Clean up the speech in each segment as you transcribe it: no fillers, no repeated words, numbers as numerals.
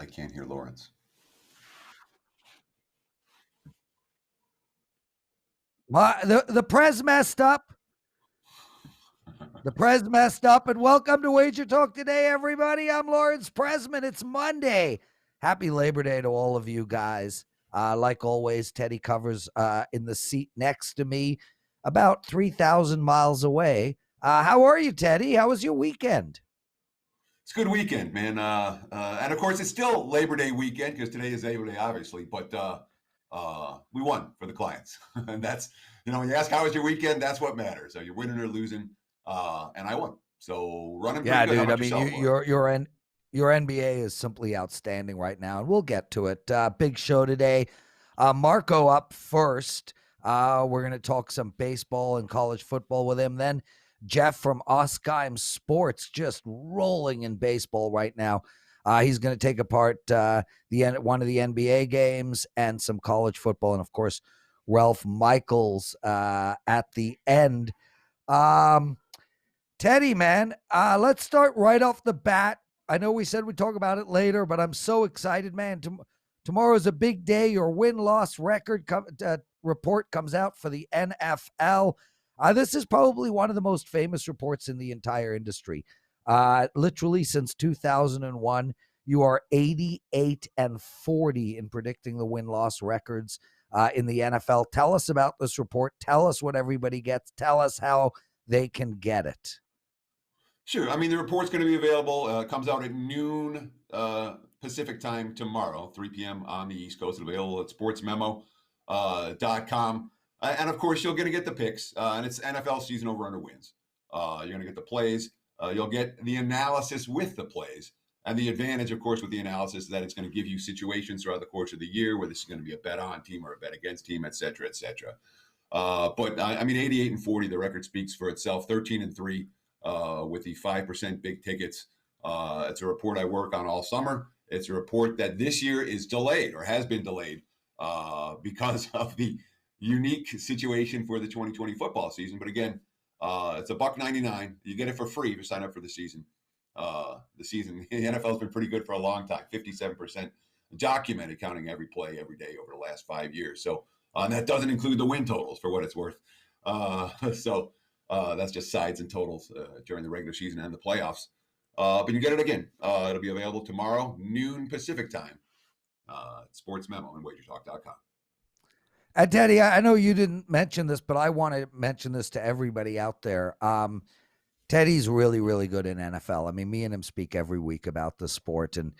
I can't hear Lawrence. The Prez messed up. The Prez messed up, and welcome to WagerTalk Today, everybody. I'm Lawrence Presman. It's Monday. Happy Labor Day to all of you guys. Like always, Teddy Covers in the seat next to me, about 3,000 miles away. How are you, Teddy? How was your weekend? It's a good weekend, man. And of course, it's still Labor Day weekend because today is Labor Day, obviously. But we won for the clients, and that's when you ask how was your weekend, that's what matters. So you're winning or losing, and I won. So running pretty good. Dude. How about yourself, Your NBA is simply outstanding right now, and we'll get to it. Big show today. Marco up first. We're going to talk some baseball and college football with him. Then Jeff from Oskeim Sports, just rolling in baseball right now. He's going to take apart one of the NBA games and some college football, and of course, Ralph Michaels at the end. Teddy, man, let's start right off the bat. I know we said we'd talk about it later, but I'm so excited, man. Tomorrow is a big day. Your win-loss record report comes out for the NFL. This is probably one of the most famous reports in the entire industry. Literally since 2001, you are 88-40 in predicting the win-loss records in the NFL. Tell us about this report. Tell us what everybody gets. Tell us how they can get it. Sure. I mean, the report's going to be available. It comes out at noon Pacific time tomorrow, 3 p.m. on the East Coast. It's available at sportsmemo.com. And of course, you're going to get the picks, and it's NFL season over under wins. You're going to get the plays. You'll get the analysis with the plays. And the advantage, of course, with the analysis is that it's going to give you situations throughout the course of the year where this is going to be a bet on team or a bet against team, et cetera, et cetera. But I mean, 88-40, the record speaks for itself. 13-3 with the 5% big tickets. It's a report I work on all summer. It's a report that this year is delayed or has been delayed because of the unique situation for the 2020 football season. But again, it's $1.99. You get it for free if you sign up for the season. The NFL has been pretty good for a long time. 57% documented, counting every play every day over the last 5 years. So and that doesn't include the win totals for what it's worth. So that's just sides and totals during the regular season and the playoffs. But you get it again. It'll be available tomorrow, noon Pacific time. Sports Memo and WagerTalk.com. Teddy, I know you didn't mention this, but I want to mention this to everybody out there. Teddy's really, really good in NFL. I mean, me and him speak every week about the sport. And,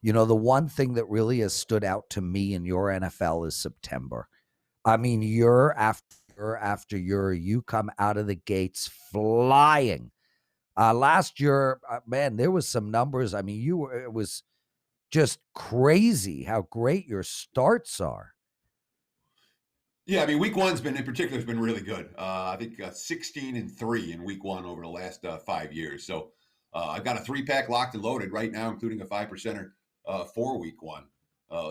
the one thing that really has stood out to me in your NFL is September. I mean, year after year, you come out of the gates flying. Last year, man, there was some numbers. I mean, it was just crazy how great your starts are. Yeah, I mean, week one's been, in particular, has been really good. I think 16-3 in week one over the last 5 years. So I've got a 3-pack locked and loaded right now, including a 5%er for week one.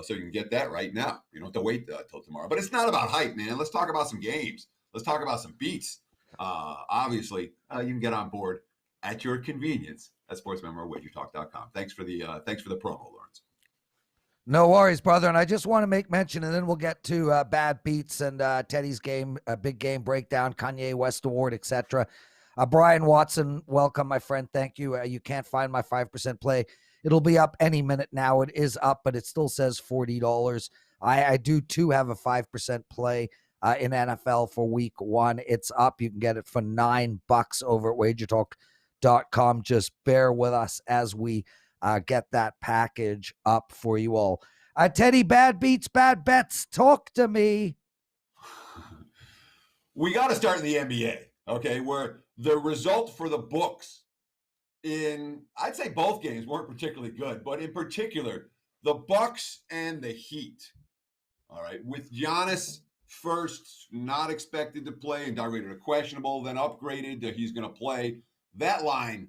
So you can get that right now. You don't have to wait till tomorrow. But it's not about hype, man. Let's talk about some games. Let's talk about some beats. Obviously, you can get on board at your convenience at sportsmemo.wagertalk.com. Thanks for the promo, Lawrence. No worries, brother. And I just want to make mention, and then we'll get to bad beats and Teddy's game, big game breakdown, Kanye West Award, etc. Brian Watson, welcome, my friend. Thank you. You can't find my 5% play. It'll be up any minute now. It is up, but it still says $40. I do too have a 5% play in NFL for week one. It's up. You can get it for $9 over at WagerTalk.com. Just bear with us as we get that package up for you all. Teddy, bad beats, bad bets. Talk to me. We got to start in the NBA, okay, where the result for the books in, I'd say both games weren't particularly good, but in particular, the Bucks and the Heat. All right, with Giannis first not expected to play and downgraded to questionable, then upgraded to he's going to play. That line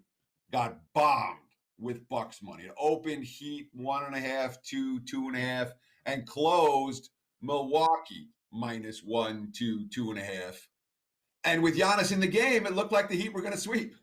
got bombed with Bucks money. It opened Heat 1.5, 2.5, and closed Milwaukee -1, 2, 2.5. And with Giannis in the game, it looked like the Heat were going to sweep.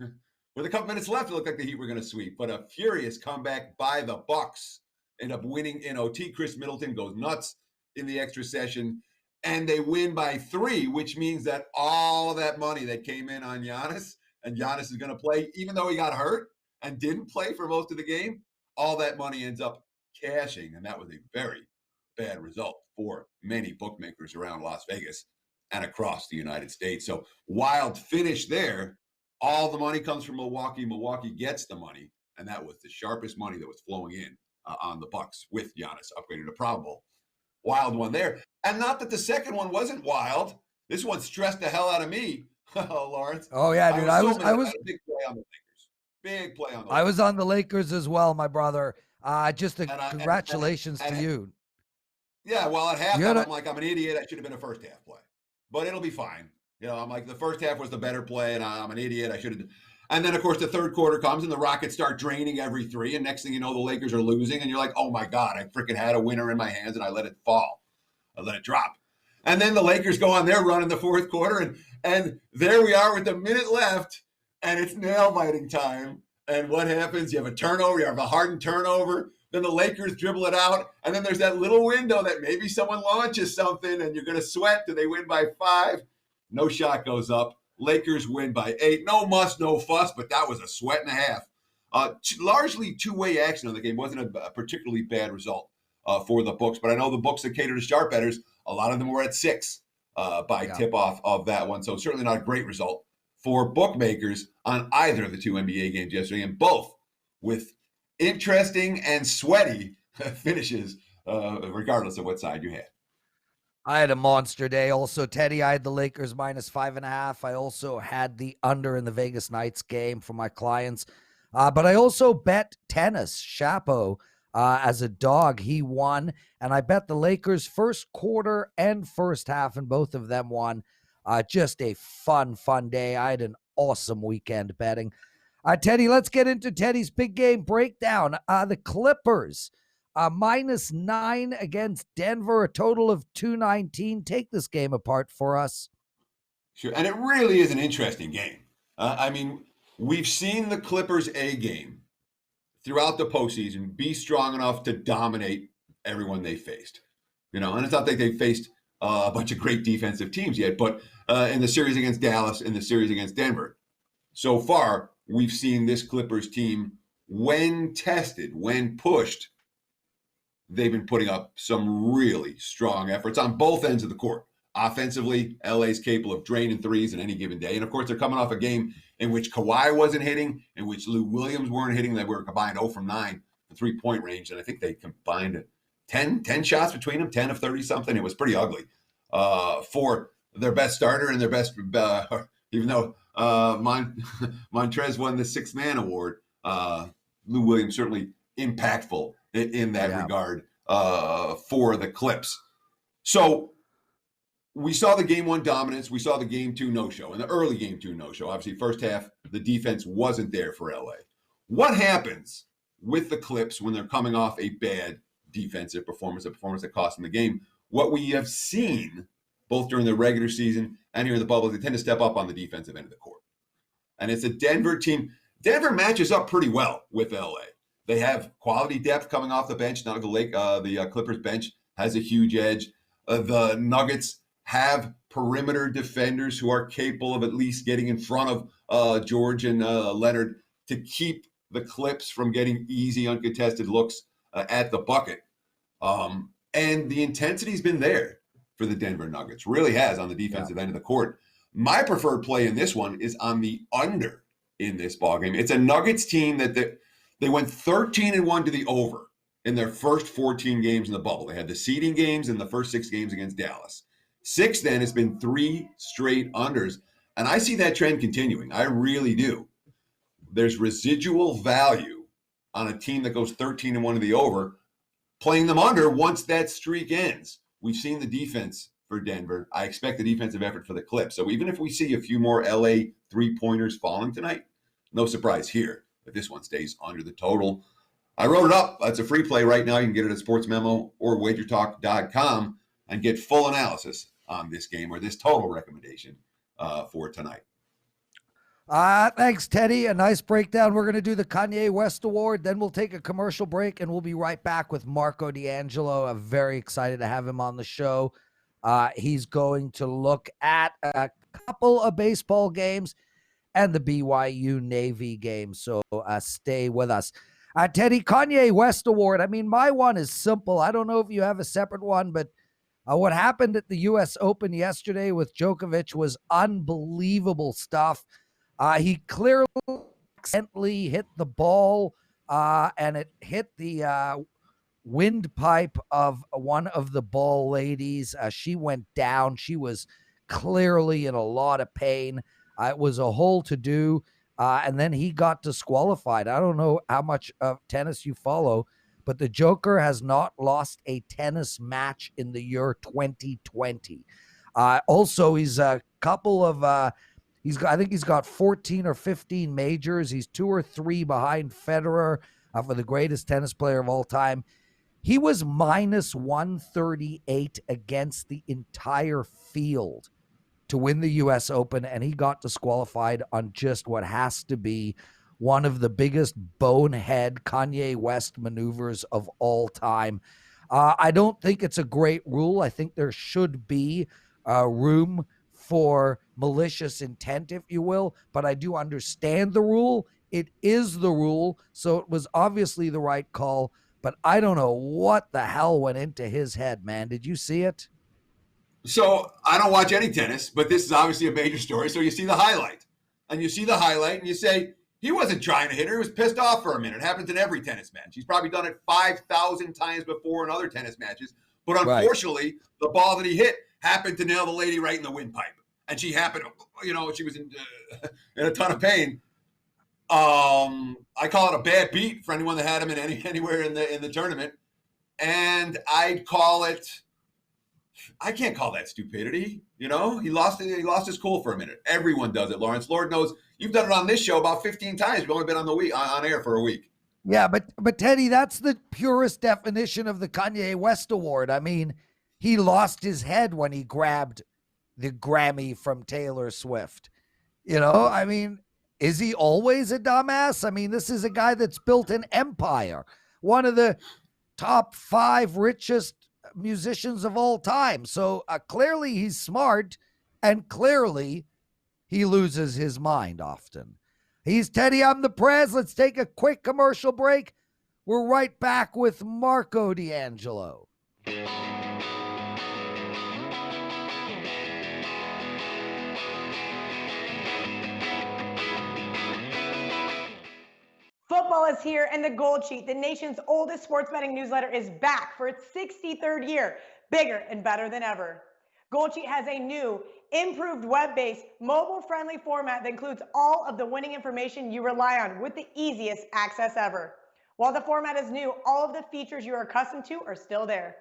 With a couple minutes left, it looked like the Heat were going to sweep. But a furious comeback by the Bucks end up winning in OT. Chris Middleton goes nuts in the extra session, and they win by 3, which means that all of that money that came in on Giannis, and Giannis is going to play, even though he got hurt and didn't play for most of the game, all that money ends up cashing, and that was a very bad result for many bookmakers around Las Vegas and across the United States. So wild finish there. All the money comes from Milwaukee. Milwaukee gets the money, and that was the sharpest money that was flowing in on the Bucks with Giannis upgraded to Pro Bowl. Wild one there. And not that the second one wasn't wild. This one stressed the hell out of me, Lawrence. Oh yeah, dude. I was a big play on the Lakers. Big play on the Lakers. I was on the Lakers as well, my brother. Congratulations to you. Yeah, well, at halftime, I'm like, I'm an idiot. I should have been a first half play, but it'll be fine. I'm like, the first half was the better play, and I'm an idiot. I should have. And then, of course, the third quarter comes, and the Rockets start draining every 3, and next thing you know, the Lakers are losing, and you're like, oh my God, I freaking had a winner in my hands, and I let it fall. I let it drop. And then the Lakers go on their run in the fourth quarter, and there we are with a minute left, and it's nail-biting time. And what happens? You have a turnover. You have a Harden turnover. Then the Lakers dribble it out, and then there's that little window that maybe someone launches something, and you're going to sweat. Do they win by 5? No shot goes up. Lakers win by 8. No muss, no fuss, but that was a sweat and a half. Largely two-way action on the game. Wasn't a particularly bad result for the books, but I know the books that cater to sharp bettors, a lot of them were at 6 by tip-off of that one, so certainly not a great result for bookmakers on either of the 2 NBA games yesterday, and both with interesting and sweaty finishes, regardless of what side you had. I had a monster day. Also, Teddy, I had the Lakers minus 5.5. I also had the under in the Vegas Knights game for my clients. But I also bet tennis, Chapo, as a dog. He won. And I bet the Lakers first quarter and first half, and both of them won. Just a fun day. I had an awesome weekend betting. Teddy, let's get into Teddy's big game breakdown. The Clippers. -9 against Denver, a total of 219. Take this game apart for us. Sure, and it really is an interesting game. I mean, we've seen the Clippers A game throughout the postseason be strong enough to dominate everyone they faced. And it's not like they faced a bunch of great defensive teams yet, but in the series against Dallas, in the series against Denver, so far, we've seen this Clippers team, when tested, when pushed, they've been putting up some really strong efforts on both ends of the court. Offensively, LA's capable of draining threes in any given day. And, of course, they're coming off a game in which Kawhi wasn't hitting, in which Lou Williams weren't hitting. They were combined 0 from 9 for three-point range. And I think they combined 10 shots between them, 10 of 30-something. It was pretty ugly for their best starter and their best even though Montrez won the Sixth Man Award, Lou Williams certainly impactful in that regard for the Clips. So we saw the game 1 dominance. We saw the game 2 no-show, and the early game 2 no-show. Obviously, first half, the defense wasn't there for LA. What happens with the Clips when they're coming off a bad defensive performance, a performance that cost them the game? What we have seen both during the regular season and here in the bubble, they tend to step up on the defensive end of the court. And it's a Denver team. Denver matches up pretty well with LA. They have quality depth coming off the bench. Now the Clippers bench has a huge edge. The Nuggets have perimeter defenders who are capable of at least getting in front of George and Leonard to keep the Clips from getting easy, uncontested looks at the bucket. And the intensity's been there for the Denver Nuggets. Really has on the defensive end of the court. My preferred play in this one is on the under in this ballgame. It's a Nuggets team that they went 13-1 to the over in their first 14 games in the bubble. They had the seeding games in the first 6 games against Dallas. 6 then has been 3 straight unders. And I see that trend continuing. I really do. There's residual value on a team that goes 13-1 to the over, playing them under once that streak ends. We've seen the defense for Denver. I expect the defensive effort for the Clips. So even if we see a few more LA three-pointers falling tonight, no surprise here if this one stays under the total. I wrote it up. It's a free play right now. You can get it at Sports Memo or WagerTalk.com and get full analysis on this game or this total recommendation for tonight. Thanks, Teddy. A nice breakdown. We're going to do the Kanye West Award. Then we'll take a commercial break, and we'll be right back with Marco D'Angelo. I'm very excited to have him on the show. He's going to look at a couple of baseball games and the BYU Navy game. So stay with us. Teddy, Kanye West Award. I mean, my one is simple. I don't know if you have a separate one, but what happened at the U.S. Open yesterday with Djokovic was unbelievable stuff. He clearly accidentally hit the ball, and it hit the windpipe of one of the ball ladies. She went down. She was clearly in a lot of pain. It was a whole to-do, and then he got disqualified. I don't know how much of tennis you follow, but the Joker has not lost a tennis match in the year 2020. Also, he's a couple of I think he's got 14 or 15 majors. He's 2 or 3 behind Federer for the greatest tennis player of all time. He was minus 138 against the entire field to win the U.S. Open, and he got disqualified on just what has to be one of the biggest bonehead Kanye West maneuvers of all time. I don't think it's a great rule. I think there should be room for malicious intent, if you will, but I do understand the rule. It is the rule, so it was obviously the right call, but I don't know what the hell went into his head, man. Did you see it? So I don't watch any tennis, but this is obviously a major story. So you see the highlight, and you say, he wasn't trying to hit her. He was pissed off for a minute. It happens in every tennis match. He's probably done it 5,000 times before in other tennis matches. But unfortunately, the ball that he hit happened to nail the lady right in the windpipe. And she happened, she was in a ton of pain. I call it a bad beat for anyone that had him in anywhere in the tournament. And I can't call that stupidity. He lost his cool for a minute. Everyone does it, Lawrence. Lord knows you've done it on this show about 15 times. You've only been on air for a week. Yeah, but Teddy, that's the purest definition of the Kanye West Award. I mean, he lost his head when he grabbed the Grammy from Taylor Swift. I mean, is he always a dumbass? I mean, this is a guy that's built an empire, one of the top 5 richest musicians of all time. So clearly he's smart, and clearly he loses his mind often. He's Teddy, I'm the Prez. Let's take a quick commercial break. We're right back with Marco D'Angelo. Football is here, and the Gold Sheet, the nation's oldest sports betting newsletter, is back for its 63rd year, bigger and better than ever. Gold Sheet has a new, improved web-based, mobile-friendly format that includes all of the winning information you rely on with the easiest access ever. While the format is new, all of the features you are accustomed to are still there.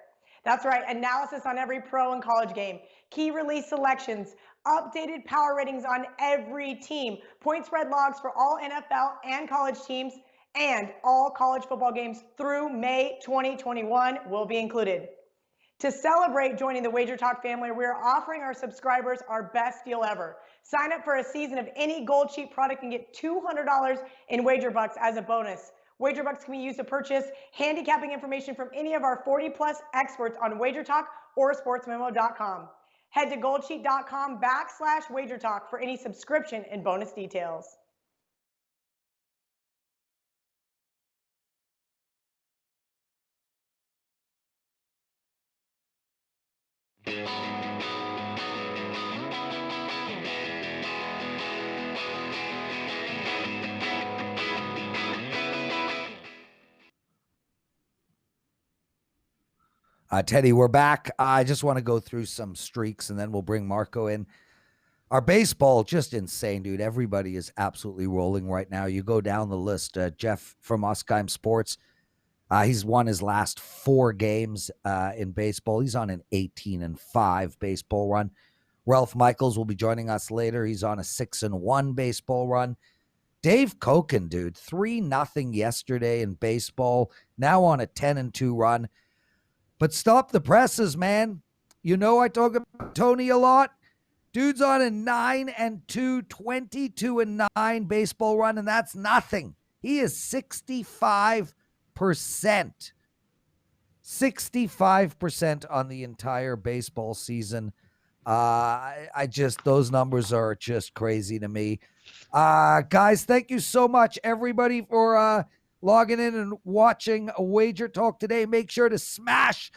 That's right, analysis on every pro and college game, key release selections, updated power ratings on every team, point spread logs for all NFL and college teams, and all college football games through May 2021 will be included. To celebrate joining the WagerTalk family, we are offering our subscribers our best deal ever. Sign up for a season of any Gold Sheet product and get $200 in wager bucks as a bonus. Wager bucks can be used to purchase handicapping information from any of our 40+ experts on WagerTalk or sportsmemo.com. Head to goldsheet.com/WagerTalk for any subscription and bonus details. Teddy, we're back. I just want to go through some streaks, and then we'll bring Marco in. Our baseball, just insane, dude. Everybody is absolutely rolling right now. You go down the list. Jeff from Oskeim Sports, he's won his last 4 games in baseball. He's on an 18-5 baseball run. Ralph Michaels will be joining us later. He's on a 6-1 baseball run. Dave Koken, dude, 3-0 yesterday in baseball. Now on a 10-2 run. But stop the presses, man. I talk about Tony a lot. Dude's on a 9-2, 22-9 baseball run, and that's nothing. He is 65%. 65% on the entire baseball season. Those numbers are just crazy to me. Guys, thank you so much, everybody, for logging in and watching Wager Talk today. Make sure to smash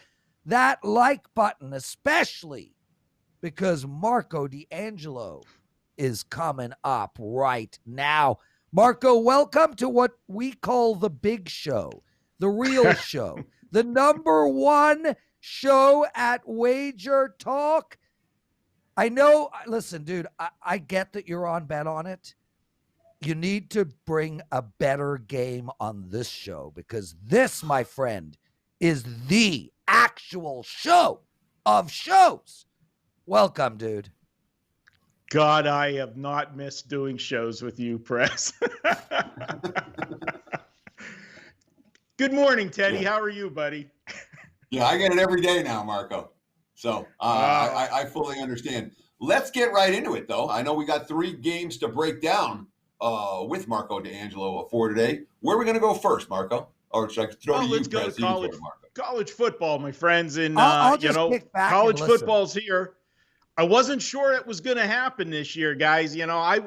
that like button, especially because Marco D'Angelo is coming up right now. Marco, welcome to what we call the big show, the real show, the number one show at Wager Talk. I know, listen, dude, I get that you're on Bet On It. You need to bring a better game on this show because this, my friend, is the actual show of shows. Welcome, dude. God, I have not missed doing shows with you, Prez. Good morning, Teddy. Yeah. How are you, buddy? Yeah, I get it every day now, Marco. So I fully understand. Let's get right into it, though. I know we got 3 games to break down with Marco D'Angelo for today. Where are we going to go first, Marco? Or should I throw to you, Let's go Prez, to college football, my friends. And, I'll just kick back college and listen. football's here. I wasn't sure it was going to happen this year, guys. I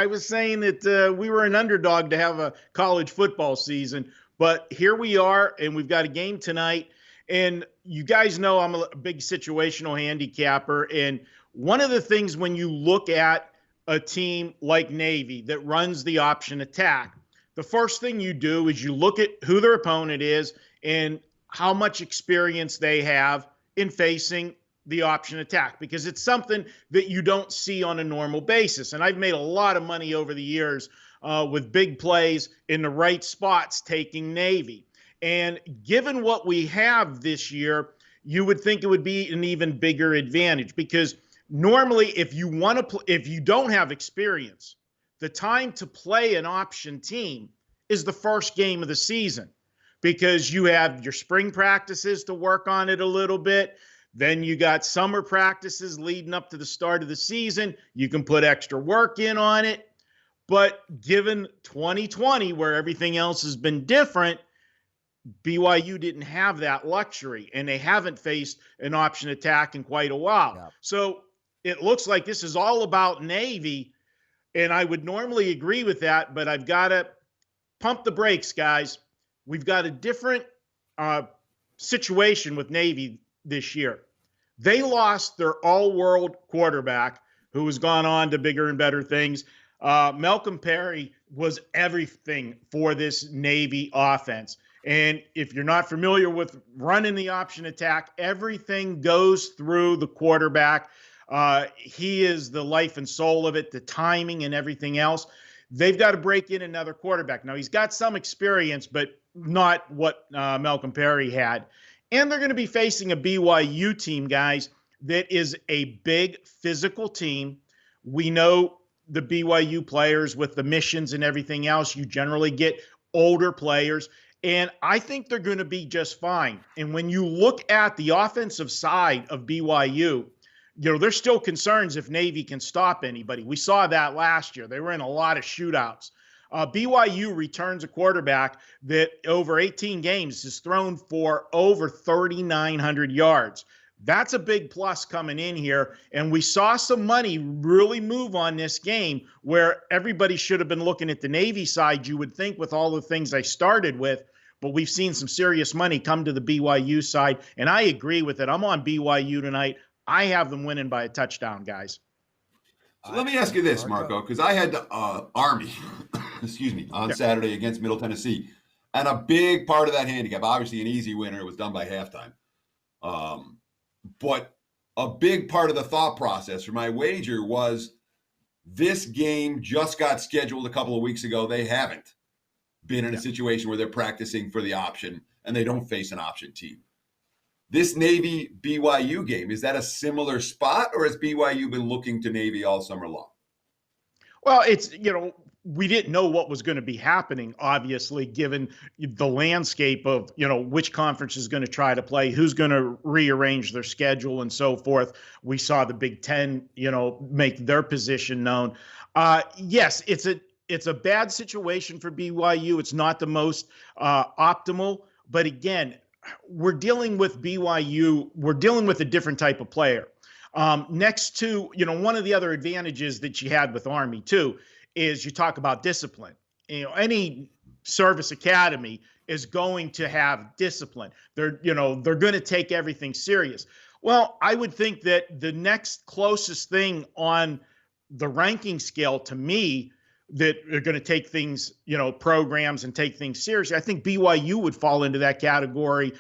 was saying that we were an underdog to have a college football season, but here we are, and we've got a game tonight. And you guys know I'm a big situational handicapper, and one of the things when you look at a team like Navy that runs the option attack, the first thing you do is you look at who their opponent is and how much experience they have in facing the option attack, because it's something that you don't see on a normal basis. And I've made a lot of money over the years with big plays in the right spots taking Navy. And given what we have this year, you would think it would be an even bigger advantage, because normally if you if you don't have experience, the time to play an option team is the first game of the season, because you have your spring practices to work on it a little bit. Then you got summer practices leading up to the start of the season. You can put extra work in on it. But given 2020, where everything else has been different, BYU didn't have that luxury, and they haven't faced an option attack in quite a while. Yep. So it looks like this is all about Navy, and I would normally agree with that, but I've got to pump the brakes, guys. We've got a different situation with Navy this year. They lost their all-world quarterback, who has gone on to bigger and better things. Malcolm Perry was everything for this Navy offense. And if you're not familiar with running the option attack, everything goes through the quarterback. He is the life and soul of it, the timing and everything else. They've got to break in another quarterback. Now, he's got some experience, but not what Malcolm Perry had. And they're going to be facing a BYU team, guys, that is a big physical team. We know the BYU players with the missions and everything else. You generally get older players. And I think they're going to be just fine. And when you look at the offensive side of BYU, there's still concerns if Navy can stop anybody. We saw that last year. They were in a lot of shootouts. BYU returns a quarterback that over 18 games has thrown for over 3,900 yards. That's a big plus coming in here. And we saw some money really move on this game, where everybody should have been looking at the Navy side, you would think, with all the things I started with. But we've seen some serious money come to the BYU side. And I agree with it. I'm on BYU tonight. I have them winning by a touchdown, guys. So let me ask you this, Marco, because I had Army, on Saturday against Middle Tennessee. And a big part of that handicap, obviously an easy winner, it was done by halftime. But a big part of the thought process for my wager was this game just got scheduled a couple of weeks ago. They haven't been in a situation where they're practicing for the option and they don't face an option team. This Navy BYU game, is that a similar spot, or has BYU been looking to Navy all summer long? Well, it's, we didn't know what was going to be happening, obviously, given the landscape of, which conference is going to try to play, who's going to rearrange their schedule and so forth. We saw the Big Ten, make their position known. Yes, it's a bad situation for BYU. It's not the most optimal, but again, we're dealing with BYU. We're dealing with a different type of player. Next to, one of the other advantages that you had with Army too, is you talk about discipline. Any service academy is going to have discipline. They're going to take everything serious. Well, I would think that the next closest thing on the ranking scale to me that are going to take things, programs and take things seriously, I think BYU would fall into that category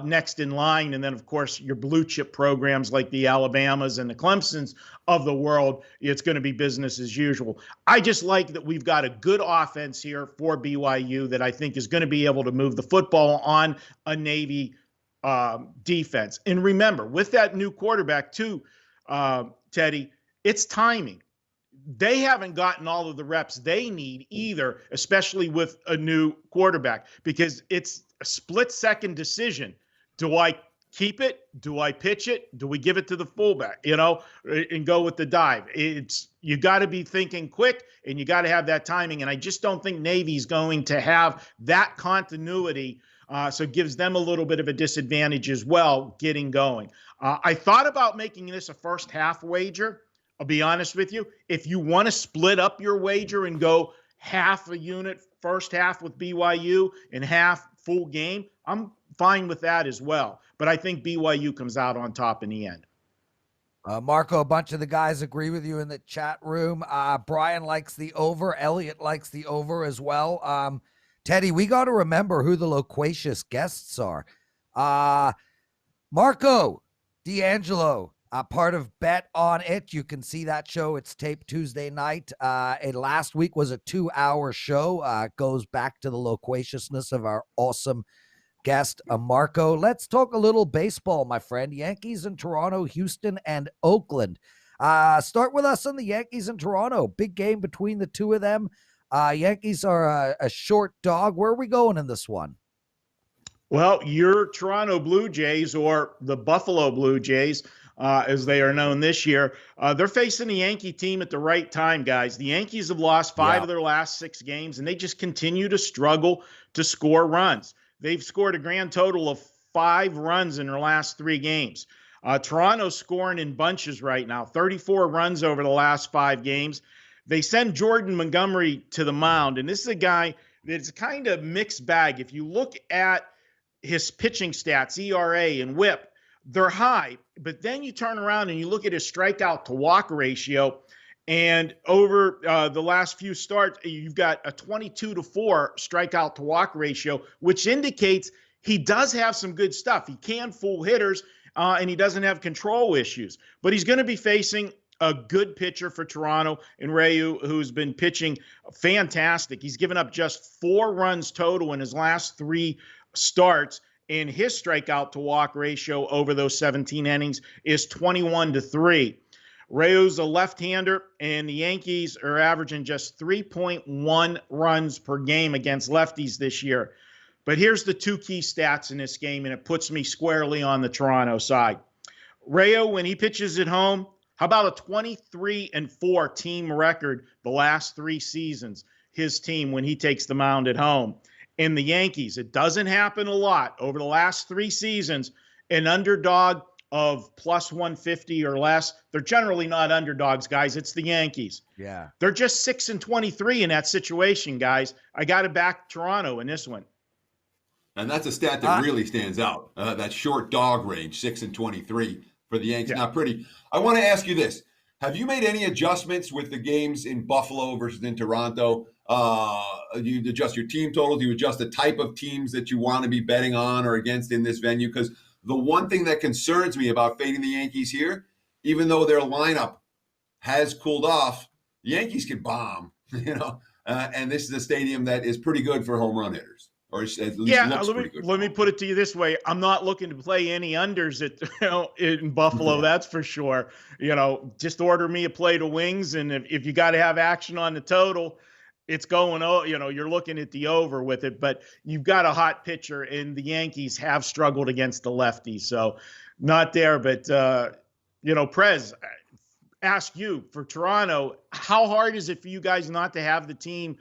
next in line. And then, of course, your blue chip programs like the Alabamas and the Clemsons of the world, it's going to be business as usual. I just like that we've got a good offense here for BYU that I think is going to be able to move the football on a Navy defense. And remember, with that new quarterback too, Teddy, it's timing. They haven't gotten all of the reps they need either, especially with a new quarterback, because it's a split-second decision. Do I keep it? Do I pitch it? Do we give it to the fullback, and go with the dive? You got to be thinking quick, and you got to have that timing, and I just don't think Navy's going to have that continuity, so it gives them a little bit of a disadvantage as well getting going. I thought about making this a first-half wager. I'll be honest with you. If you want to split up your wager and go half a unit first half with BYU and half full game, I'm fine with that as well. But I think BYU comes out on top in the end. Marco, a bunch of the guys agree with you in the chat room. Brian likes the over. Elliot likes the over as well. Teddy, we got to remember who the loquacious guests are. Marco D'Angelo, part of Bet On It. You can see that show. It's taped Tuesday night. And last week was a 2-hour show. It goes back to the loquaciousness of our awesome guest, Marco. Let's talk a little baseball, my friend. Yankees in Toronto, Houston, and Oakland. Start with us on the Yankees in Toronto. Big game between the two of them. Yankees are a short dog. Where are we going in this one? Well, your Toronto Blue Jays, or the Buffalo Blue Jays, as they are known this year, they're facing the Yankee team at the right time, guys. The Yankees have lost 5 of their last 6 games, and they just continue to struggle to score runs. They've scored a grand total of 5 runs in their last 3 games. Toronto's scoring in bunches right now, 34 runs over the last 5 games. They send Jordan Montgomery to the mound, and this is a guy that's kind of mixed bag. If you look at his pitching stats, ERA and WHIP, they're high, but then you turn around and you look at his strikeout to walk ratio, and over the last few starts, you've got a 22-4 strikeout to walk ratio, which indicates he does have some good stuff. He can fool hitters, and he doesn't have control issues, but he's going to be facing a good pitcher for Toronto in Ryu, who's been pitching fantastic. He's given up just 4 runs total in his last 3 starts, and his strikeout to walk ratio over those 17 innings is 21-3. Ryu's a left-hander, and the Yankees are averaging just 3.1 runs per game against lefties this year. But here's the 2 key stats in this game, and it puts me squarely on the Toronto side. Ryu, when he pitches at home, how about a 23-4 team record the last 3 seasons, his team when he takes the mound at home. In the Yankees, it doesn't happen a lot. Over the last 3 seasons, an underdog of plus 150 or less, they're generally not underdogs, guys. It's the Yankees. Yeah. They're just 6-23 in that situation, guys. I got to back Toronto in this one. And that's a stat that really stands out, that short dog range, 6-23 for the Yankees. Yeah. Not pretty. I want to ask you this. Have you made any adjustments with the games in Buffalo versus in Toronto? You adjust your team totals? Do you adjust the type of teams that you want to be betting on or against in this venue? Because the one thing that concerns me about fading the Yankees here, even though their lineup has cooled off, the Yankees can bomb, and this is a stadium that is pretty good for home run hitters. Or at least looks pretty good. Let me put it to you this way. I'm not looking to play any unders in Buffalo, that's for sure. Just order me a plate of wings, and if you got to have action on the total, it's going, you're looking at the over with it, but you've got a hot pitcher, and the Yankees have struggled against the lefties. So not there, but, Prez, ask you for Toronto, how hard is it for you guys not to have the team,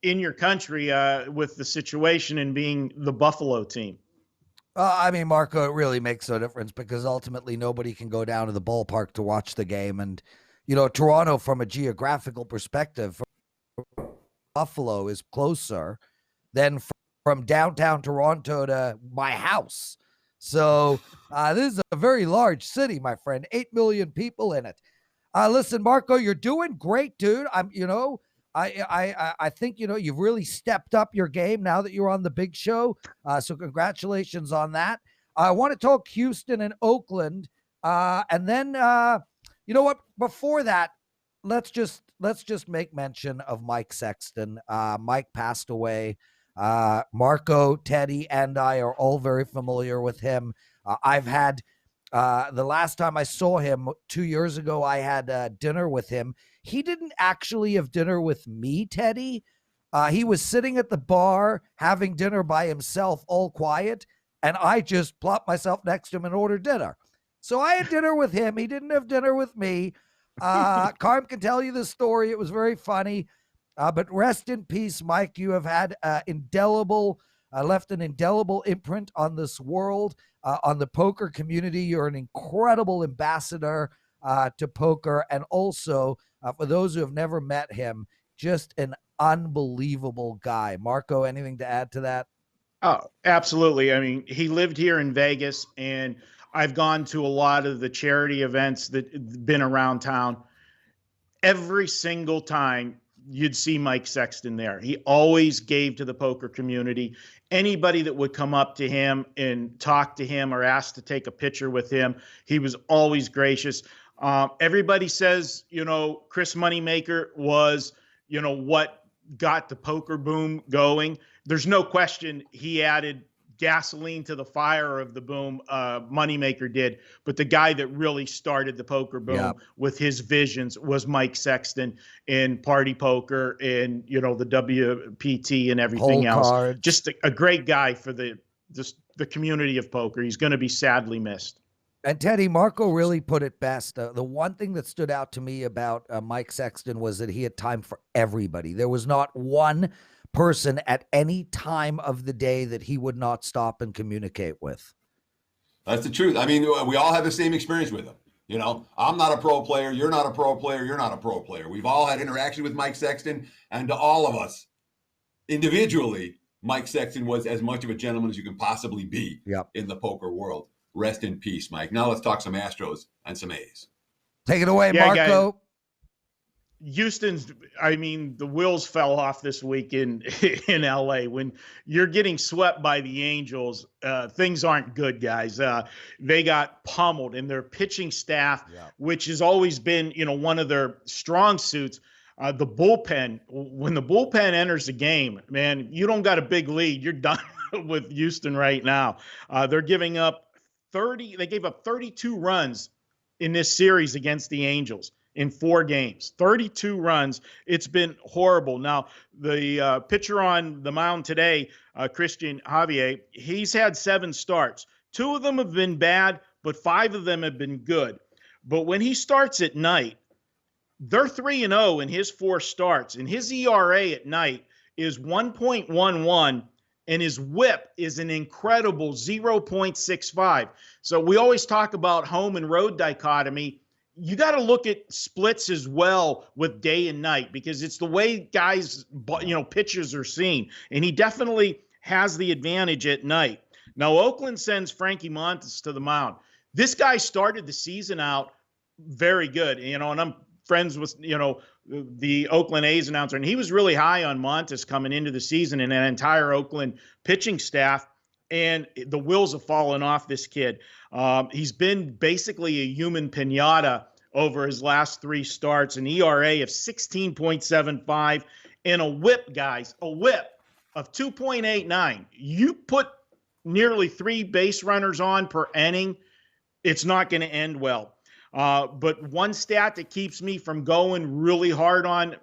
in your country with the situation and being the Buffalo team? I mean, Marco, it really makes no difference because ultimately nobody can go down to the ballpark to watch the game. And, Toronto, from a geographical perspective, Buffalo is closer than from downtown Toronto to my house. So this is a very large city, my friend, 8 million people in it. Listen, Marco, you're doing great, dude. I think, you've really stepped up your game now that you're on the big show. So congratulations on that. I want to talk Houston and Oakland. And then, you know what, before that, let's just make mention of Mike Sexton. Mike passed away. Marco, Teddy, and I are all very familiar with him. I've had, the last time I saw him 2 years ago, I had dinner with him. He didn't actually have dinner with me, Teddy. He was sitting at the bar having dinner by himself, all quiet, and I just plopped myself next to him and ordered dinner. So I had dinner with him. He didn't have dinner with me. Carm can tell you the story. It was very funny. But rest in peace, Mike. You have had left an indelible imprint on this world, on the poker community. You're an incredible ambassador to poker, and also for those who have never met him, just an unbelievable guy. Marco, anything to add to that? Oh, absolutely. I mean, he lived here in Vegas, and I've gone to a lot of the charity events that been around town. Every single time you'd see Mike Sexton there. He always gave to the poker community. Anybody that would come up to him and talk to him or ask to take a picture with him, he was always gracious. Everybody says, Chris Moneymaker was, what got the poker boom going. There's no question he added gasoline to the fire of the boom. Moneymaker did, but the guy that really started the poker boom with his visions was Mike Sexton in party poker and, the WPT and everything else. Cards. Just a great guy for the community of poker. He's going to be sadly missed. And Teddy, Marco really put it best. The one thing that stood out to me about Mike Sexton was that he had time for everybody. There was not one person at any time of the day that he would not stop and communicate with. That's the truth. I mean, we all have the same experience with him. I'm not a pro player. You're not a pro player. You're not a pro player. We've all had interaction with Mike Sexton, and to all of us individually, Mike Sexton was as much of a gentleman as you can possibly be in the poker world. Rest in peace, Mike. Now let's talk some Astros and some A's. Take it away, Marco. Guys, the wheels fell off this week in LA. When you're getting swept by the Angels, things aren't good, guys. They got pummeled, and their pitching staff, which has always been, one of their strong suits, the bullpen. When the bullpen enters the game, man, you don't got a big lead. You're done with Houston right now. They're giving up they gave up 32 runs in this series against the Angels in 4 games. 32 runs. It's been horrible. Now, the pitcher on the mound today, Christian Javier, he's had 7 starts. 2 of them have been bad, but 5 of them have been good. But when he starts at night, they're 3-0 in his 4 starts, and his ERA at night is 1.11, and his whip is an incredible 0.65. So we always talk about home and road dichotomy. You got to look at splits as well with day and night, because it's the way guys, pitchers are seen. And he definitely has the advantage at night. Now, Oakland sends Frankie Montas to the mound. This guy started the season out very good, and I'm friends with, the Oakland A's announcer, and he was really high on Montas coming into the season and an entire Oakland pitching staff, and the wheels have fallen off this kid. He's been basically a human pinata over his last 3 starts, an ERA of 16.75, and a whip, guys, a whip of 2.89. You put nearly 3 base runners on per inning, it's not going to end well. But one stat that keeps me from going really hard on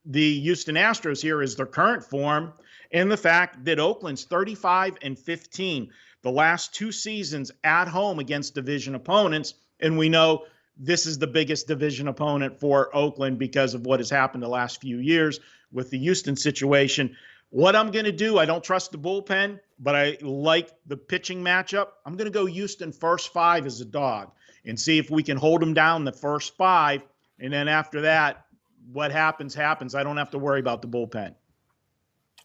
the Houston Astros here is their current form and the fact that Oakland's 35-15 the last 2 seasons at home against division opponents. And we know this is the biggest division opponent for Oakland because of what has happened the last few years with the Houston situation. What I'm going to do, I don't trust the bullpen, but I like the pitching matchup. I'm going to go Houston first 5 as a dog and see if we can hold them down the first 5. And then after that, what happens, happens. I don't have to worry about the bullpen.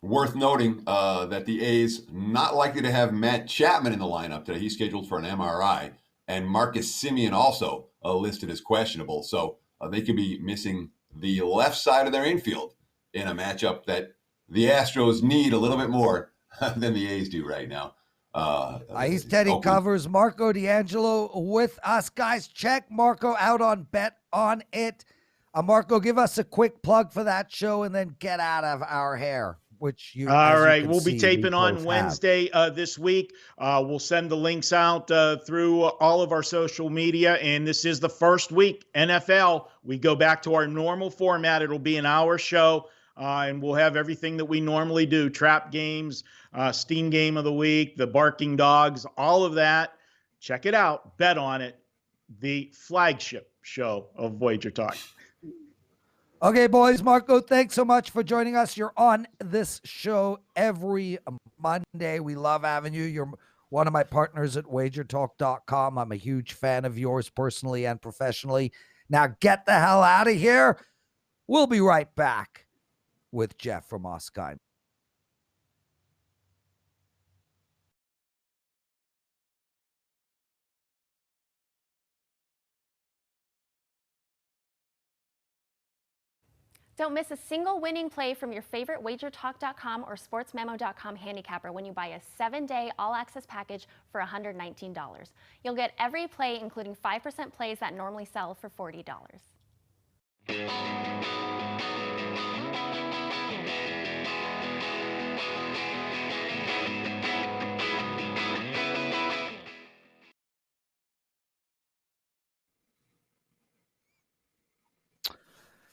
Worth noting that the A's not likely to have Matt Chapman in the lineup today. He's scheduled for an MRI. And Marcus Semien also listed as questionable. So they could be missing the left side of their infield in a matchup that the Astros need a little bit more than the A's do right now. He's Teddy Covers, Marco D'Angelo with us. Guys, check Marco out on Bet On It. Marco, give us a quick plug for that show and then get out of our hair. Which you all right, we'll be taping on Wednesday this week. We'll send the links out through all of our social media, and this is the first week NFL. We go back to our normal format. It'll be an hour show, and we'll have everything that we normally do: trap games, steam game of the week, the barking dogs, all of that. Check it out. Bet on it. The flagship show of Wager Talk. Okay, boys, Marco, thanks so much for joining us. You're on this show every Monday. We love having you. You're one of my partners at WagerTalk.com. I'm a huge fan of yours personally and professionally. Now get the hell out of here. We'll be right back with Jeff from Oskeim. Don't miss a single winning play from your favorite WagerTalk.com or SportsMemo.com handicapper when you buy a 7-day all-access package for $119. You'll get every play, including 5% plays that normally sell for $40.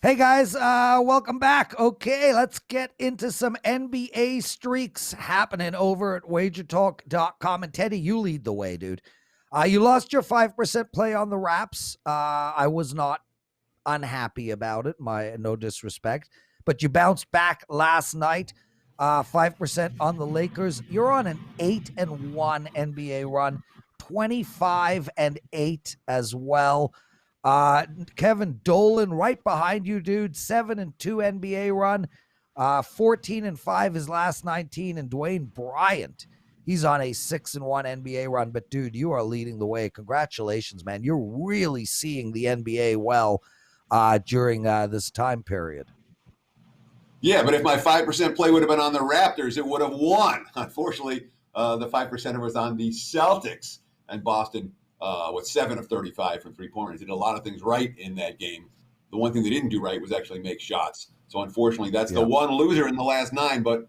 Hey guys, welcome back. Okay, let's get into some NBA streaks happening over at WagerTalk.com. And Teddy, you lead the way, dude. You lost your 5% play on the Raps. I was not unhappy about it, no disrespect. But you bounced back last night, 5% on the Lakers. You're on an 8-1 NBA run, 25-8 as well. Kevin Dolan right behind you, dude. 7-2 NBA run, 14-5 his last 19. And Dwayne Bryant, he's on a 6-1 NBA run. But dude, you are leading the way. Congratulations, man. You're really seeing the NBA well during this time period. Yeah, but if my 5% play would have been on the Raptors, it would have won. Unfortunately, the 5%er was on the Celtics, and Boston 7 of 35 from three-pointers. Did a lot of things right in that game. The one thing they didn't do right was actually make shots. So unfortunately, that's the one loser in the last 9. But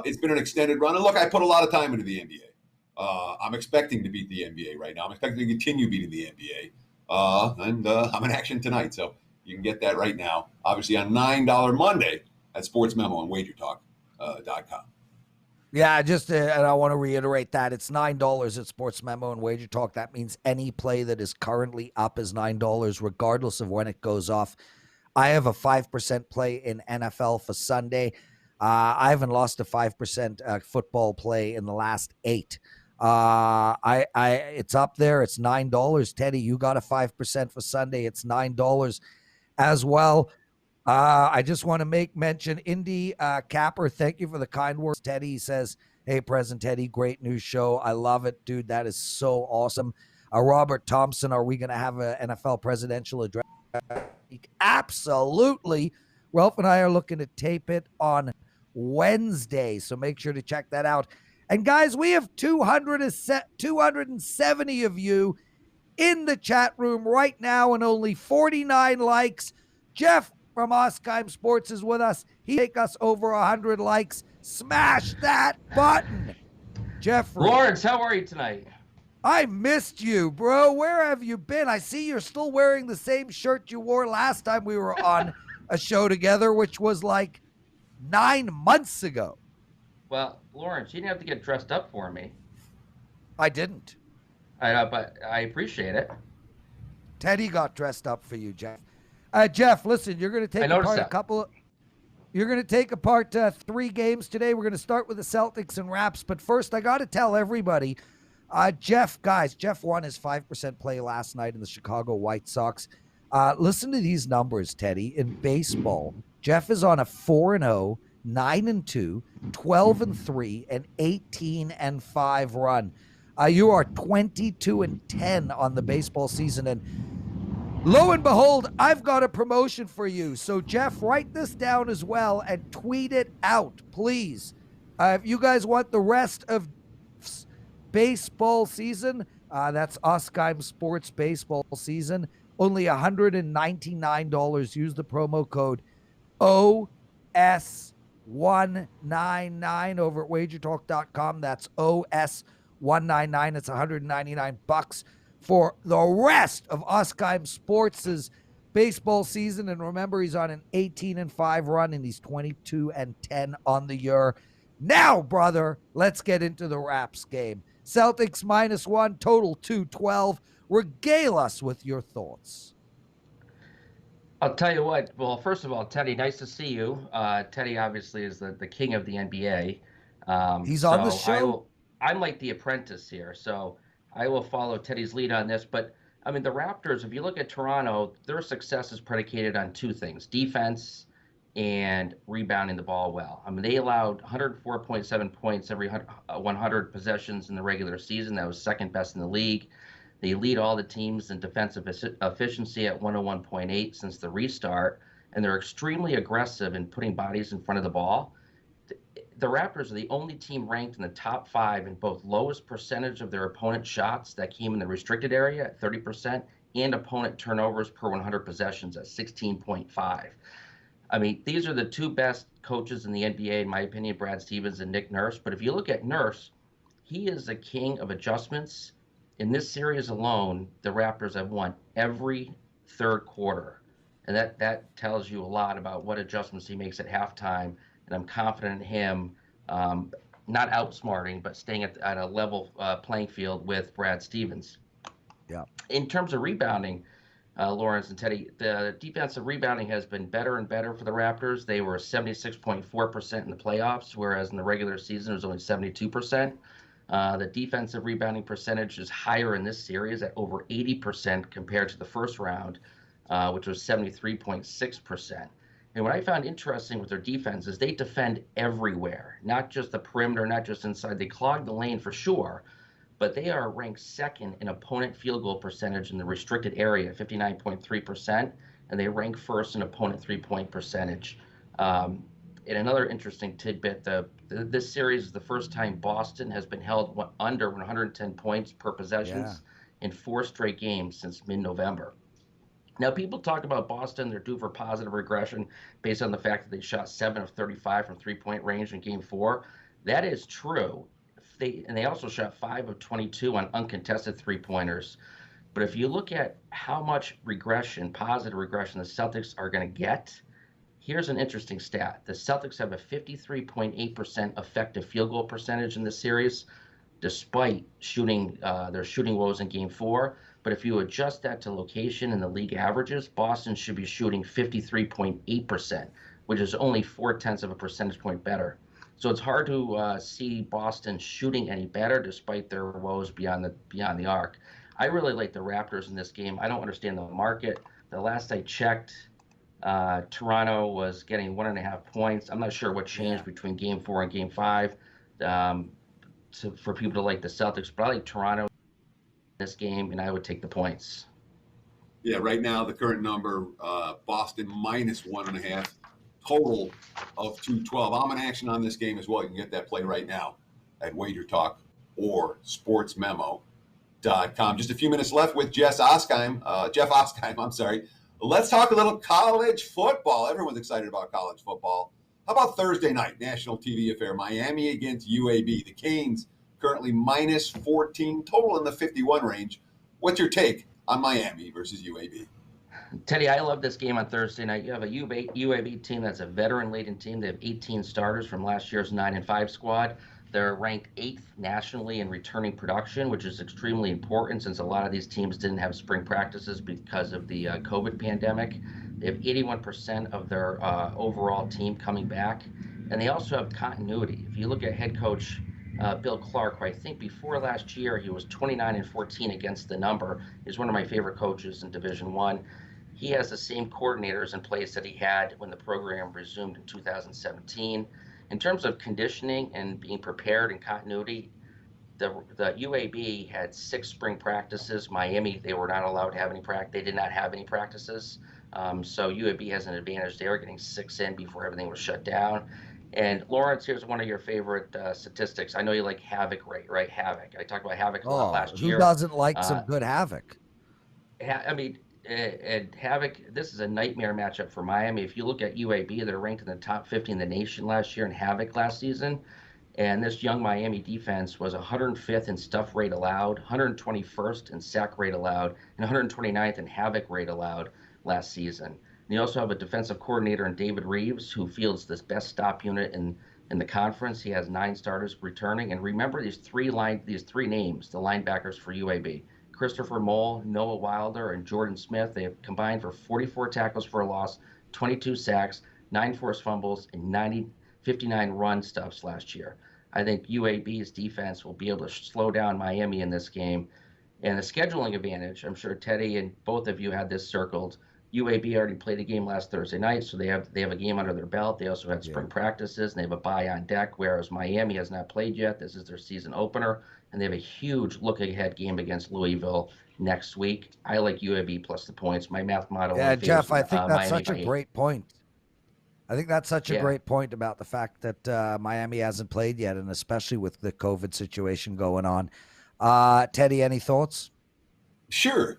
it's been an extended run. And look, I put a lot of time into the NBA. I'm expecting to beat the NBA right now. I'm expecting to continue beating the NBA. And I'm in action tonight. So you can get that right now, obviously, on $9 Monday at Sports Memo and WagerTalk.com. Yeah, and I want to reiterate that it's $9 at Sports Memo and Wager Talk. That means any play that is currently up is $9, regardless of when it goes off. I have a 5% play in NFL for Sunday. I haven't lost a 5% football play in the last 8. It's up there. It's $9. Teddy, you got a 5% for Sunday. It's $9 as well. I just want to make mention, Indy Capper, thank you for the kind words. Teddy says, hey, President Teddy, great news show. I love it, dude. That is so awesome. Robert Thompson, are we going to have an NFL presidential address? Absolutely. Ralph and I are looking to tape it on Wednesday, so make sure to check that out. And guys, we have 270 of you in the chat room right now and only 49 likes. Jeff from Oskeim Sports is with us. He take us over 100 likes. Smash that button. Jeffrey. Lawrence, how are you tonight? I missed you, bro. Where have you been? I see you're still wearing the same shirt you wore last time we were on. a show together, which was like 9 months ago. Well, Lawrence, you didn't have to get dressed up for me. I didn't. I know, but I appreciate it. Teddy got dressed up for you, Jeff. Jeff, listen, you're going to take apart you're going to take apart 3 games today. We're going to start with the Celtics and Raps, but first I got to tell everybody, Jeff won his 5% play last night in the Chicago White Sox. Listen to these numbers, Teddy. In baseball, Jeff is on a 4-0, 9-2, 12-3, and 18-5 run. You are 22-10 on the baseball season, and lo and behold, I've got a promotion for you. So, Jeff, write this down as well and tweet it out, please. If you guys want the rest of baseball season, that's Oskeim Sports baseball season, only $199. Use the promo code OS199 over at WagerTalk.com. That's OS199. It's $199 for the rest of Oskeim Sports' baseball season. And remember, he's on an 18-5 run, and he's 22-10 on the year. Now, brother, let's get into the Raps game. Celtics -1, total 212. Regale us with your thoughts. I'll tell you what. Well, first of all, Teddy, nice to see you. Teddy obviously is the king of the NBA. He's on the show. I'm like the apprentice here, so I will follow Teddy's lead on this. But, I mean, the Raptors, if you look at Toronto, their success is predicated on 2 things, defense and rebounding the ball well. I mean, they allowed 104.7 points every 100 possessions in the regular season. That was second best in the league. They lead all the teams in defensive efficiency at 101.8 since the restart, and they're extremely aggressive in putting bodies in front of the ball. The Raptors are the only team ranked in the top 5 in both lowest percentage of their opponent shots that came in the restricted area at 30% and opponent turnovers per 100 possessions at 16.5. I mean, these are the 2 best coaches in the NBA, in my opinion, Brad Stevens and Nick Nurse. But if you look at Nurse, he is the king of adjustments. In this series alone, the Raptors have won every third quarter. And that tells you a lot about what adjustments he makes at halftime. And I'm confident in him not outsmarting, but staying at a level playing field with Brad Stevens. Yeah. In terms of rebounding, Lawrence and Teddy, the defensive rebounding has been better and better for the Raptors. They were 76.4% in the playoffs, whereas in the regular season it was only 72%. The defensive rebounding percentage is higher in this series at over 80% compared to the first round, which was 73.6%. And what I found interesting with their defense is they defend everywhere, not just the perimeter, not just inside. They clog the lane for sure, but they are ranked second in opponent field goal percentage in the restricted area, 59.3%, and they rank first in opponent three-point percentage. And another interesting tidbit, this series is the first time Boston has been held under 110 points per possessions in 4 straight games since mid-November. Now, people talk about Boston, they're due for positive regression based on the fact that they shot 7 of 35 from three-point range in Game 4. That is true. And they also shot 5 of 22 on uncontested three-pointers. But if you look at how much regression, positive regression, the Celtics are going to get, here's an interesting stat. The Celtics have a 53.8% effective field goal percentage in this series, despite their shooting woes in Game 4. But if you adjust that to location and the league averages, Boston should be shooting 53.8%, which is only 0.4 of a percentage point better. So it's hard to see Boston shooting any better despite their woes beyond the arc. I really like the Raptors in this game. I don't understand the market. The last I checked, Toronto was getting 1.5 points. I'm not sure what changed between Game 4 and Game 5 for people to like the Celtics, but I like Toronto in this game, and I would take the points. Yeah, right now the current number, Boston -1.5, total of 212. I'm in action on this game as well. You can get that play right now at WagerTalk or sportsmemo.com. Just a few minutes left with Jeff Oskeim. Let's talk a little college football. Everyone's excited about college football. How about Thursday night, national TV affair, Miami against UAB. The Canes currently -14, total in the 51 range. What's your take on Miami versus UAB? Teddy, I love this game on Thursday night. You have a UAB team that's a veteran-laden team. They have 18 starters from last year's 9-5 squad. They're ranked 8th nationally in returning production, which is extremely important since a lot of these teams didn't have spring practices because of the COVID pandemic. They have 81% of their overall team coming back, and they also have continuity. If you look at head coach Bill Clark, who I think before last year he was 29-14 against the number, is one of my favorite coaches in Division One. He has the same coordinators in place that he had when the program resumed in 2017. In terms of conditioning and being prepared and continuity, the UAB had 6 spring practices. Miami, they were not allowed to have any practice. They did not have any practices. So UAB has an advantage. They were getting 6 in before everything was shut down. And Lawrence, here's one of your favorite statistics. I know you like Havoc rate, right? Havoc. I talked about Havoc a lot last Who year. doesn't like some good Havoc? I mean, and Havoc, this is a nightmare matchup for Miami. If you look at UAB, they're ranked in the top 50 in the nation last year in Havoc last season. And this young Miami defense was 105th in stuff rate allowed, 121st in sack rate allowed, and 129th in Havoc rate allowed last season. And you also have a defensive coordinator in David Reeves, who fields this best stop unit in the conference. He has 9 starters returning. And remember these three names, the linebackers for UAB. Christopher Mole, Noah Wilder, and Jordan Smith. They have combined for 44 tackles for a loss, 22 sacks, 9 forced fumbles, and 59 run stuffs last year. I think UAB's defense will be able to slow down Miami in this game. And the scheduling advantage, I'm sure Teddy and both of you had this circled. UAB already played a game last Thursday night, so they have a game under their belt. They also had spring practices, and they have a bye on deck, whereas Miami has not played yet. This is their season opener, and they have a huge look-ahead game against Louisville next week. I like UAB plus the points. My math model Yeah, Jeff, I think that's Miami such a by 8. great point. I think that's such a great point about the fact that Miami hasn't played yet, and especially with the COVID situation going on. Teddy, any thoughts? Sure.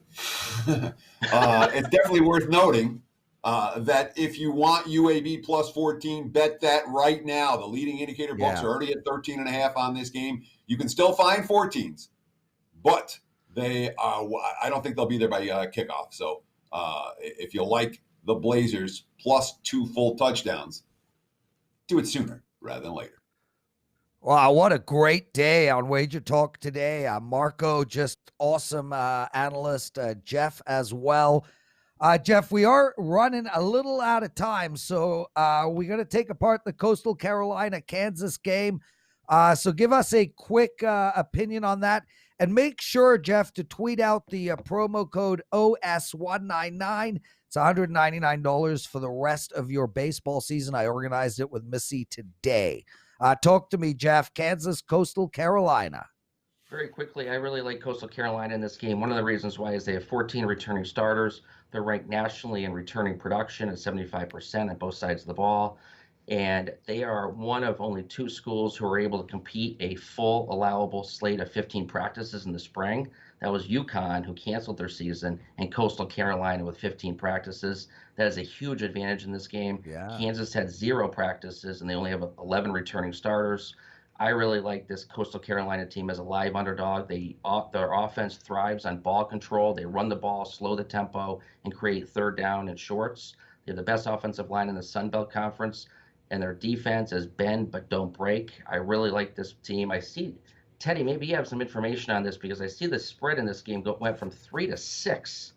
It's definitely worth noting that if you want UAB plus 14, bet that right now. The leading indicator books are already at 13.5 on this game. You can still find 14s, but I don't think they'll be there by kickoff. So if you like the Blazers plus 2 full touchdowns, do it sooner rather than later. Wow, what a great day on Wager Talk today. Marco, just awesome analyst. Jeff as well. Jeff, we are running a little out of time, so we're going to take apart the Coastal Carolina-Kansas game. So give us a quick opinion on that. And make sure, Jeff, to tweet out the promo code OS199. It's $199 for the rest of your baseball season. I organized it with Missy today. Talk to me, Jeff. Kansas, Coastal Carolina. Very quickly, I really like Coastal Carolina in this game. One of the reasons why is they have 14 returning starters. They're ranked nationally in returning production at 75% on both sides of the ball. And they are one of only 2 schools who are able to compete a full allowable slate of 15 practices in the spring. That was UConn, who canceled their season, and Coastal Carolina with 15 practices. That is a huge advantage in this game. Yeah. Kansas had 0 practices, and they only have 11 returning starters. I really like this Coastal Carolina team as a live underdog. Their offense thrives on ball control. They run the ball, slow the tempo, and create third down and shorts. They have the best offensive line in the Sun Belt Conference, and their defense is bend but don't break. I really like this team. I see, Teddy, maybe you have some information on this because I see the spread in this game went from 3 to 6.